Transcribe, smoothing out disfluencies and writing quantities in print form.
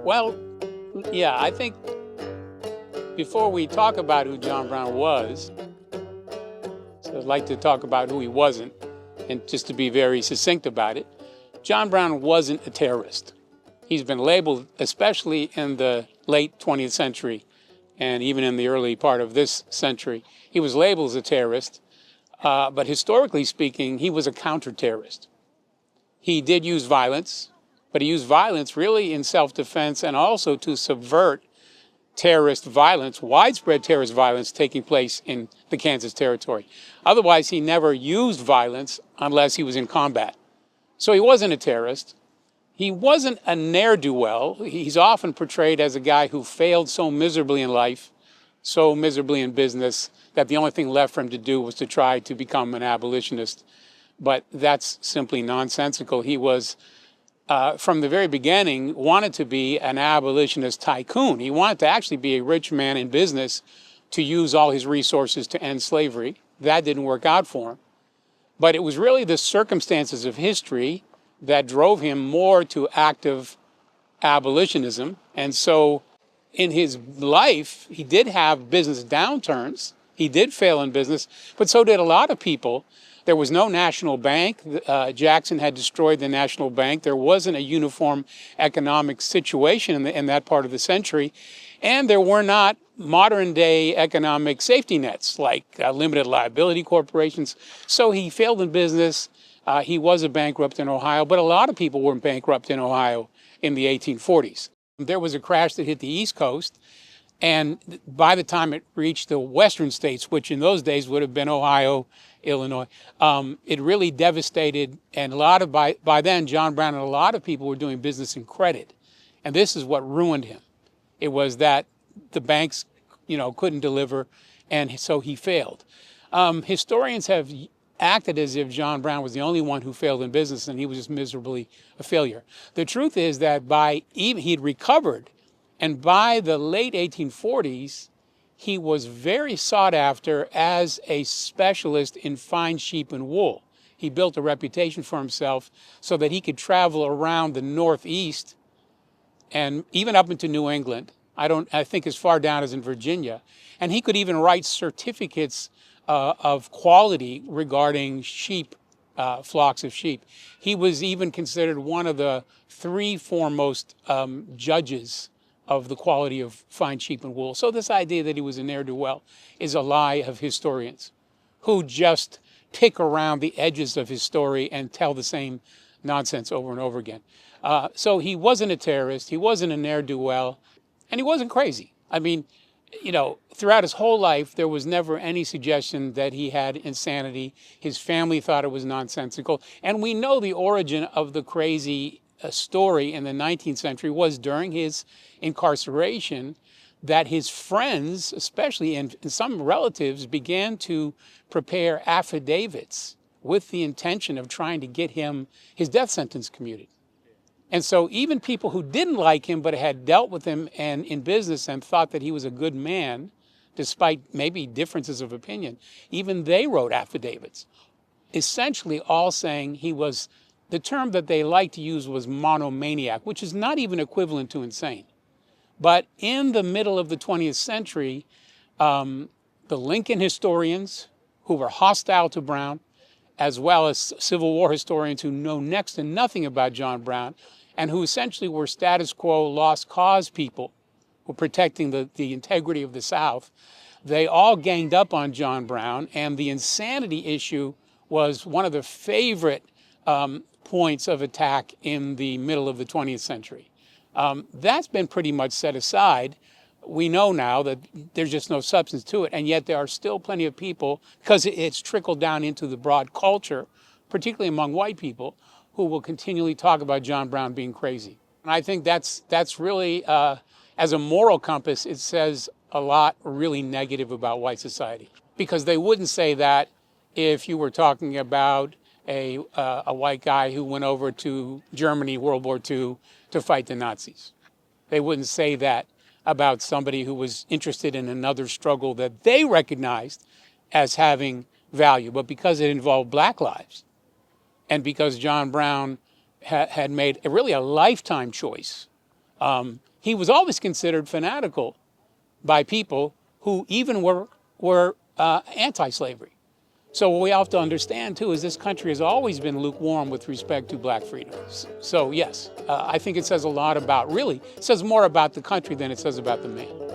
Well, yeah, I think before we talk about who John Brown was, so I'd like to talk about who he wasn't, and just to be very succinct about it, John Brown wasn't a terrorist. He's been labeled, especially in the late 20th century and even in the early part of this century, he was labeled as a terrorist, but historically speaking, he was a counter-terrorist. He did use violence, but he used violence really in self-defense and also to subvert terrorist violence, widespread terrorist violence taking place in the Kansas territory. Otherwise, he never used violence unless he was in combat. So he wasn't a terrorist. He wasn't a ne'er-do-well. He's often portrayed as a guy who failed so miserably in life, so miserably in business, that the only thing left for him to do was to try to become an abolitionist. But that's simply nonsensical. He was, from the very beginning, wanted to be an abolitionist tycoon. He wanted to actually be a rich man in business to use all his resources to end slavery. That didn't work out for him. But it was really the circumstances of history that drove him more to active abolitionism. And so in his life, he did have business downturns. He did fail in business, but so did a lot of people. There was no national bank. Jackson had destroyed the national bank. There wasn't a uniform economic situation in that part of the century. And there were not modern day economic safety nets like limited liability corporations. So he failed in business. He was a bankrupt in Ohio, but a lot of people were bankrupt in Ohio in the 1840s. There was a crash that hit the East Coast, and by the time it reached the western states, which in those days would have been Ohio, Illinois, it really devastated. And by then, John Brown and a lot of people were doing business in credit. And this is what ruined him. It was that the banks, couldn't deliver, and so he failed. Historians have acted as if John Brown was the only one who failed in business and he was just miserably a failure. The truth is that he'd recovered, and by the late 1840s, he was very sought after as a specialist in fine sheep and wool. He built a reputation for himself so that he could travel around the Northeast and even up into New England. I think as far down as in Virginia. And he could even write certificates of quality regarding sheep, flocks of sheep. He was even considered one of the three foremost judges of the quality of fine sheep and wool. So this idea that he was a ne'er-do-well is a lie of historians who just pick around the edges of his story and tell the same nonsense over and over again. So he wasn't a terrorist, he wasn't a ne'er-do-well, and he wasn't crazy. I mean, throughout his whole life, there was never any suggestion that he had insanity. His family thought it was nonsensical. And we know the origin of the crazy story in the 19th century was during his incarceration, that his friends, especially and some relatives, began to prepare affidavits with the intention of trying to get his death sentence commuted. And so even people who didn't like him but had dealt with him and in business and thought that he was a good man, despite maybe differences of opinion, even they wrote affidavits, essentially all saying he was, the term that they liked to use was monomaniac, which is not even equivalent to insane. But in the middle of the 20th century, the Lincoln historians who were hostile to Brown, as well as Civil War historians who know next to nothing about John Brown, and who essentially were status quo lost cause people who were protecting the integrity of the South, they all ganged up on John Brown, and the insanity issue was one of the favorite points of attack in the middle of the 20th century. That's been pretty much set aside. We know now that there's just no substance to it, and yet there are still plenty of people, because it's trickled down into the broad culture, particularly among white people, who will continually talk about John Brown being crazy. And I think that's really, as a moral compass, it says a lot really negative about white society, because they wouldn't say that if you were talking about a white guy who went over to Germany, World War II, to fight the Nazis. They wouldn't say that about somebody who was interested in another struggle that they recognized as having value. But because it involved black lives, and because John Brown had made really a lifetime choice he was always considered fanatical by people who even were anti-slavery. So what we have to understand, too, is this country has always been lukewarm with respect to black freedoms. So, yes, I think it says a lot about, really, it says more about the country than it says about the man.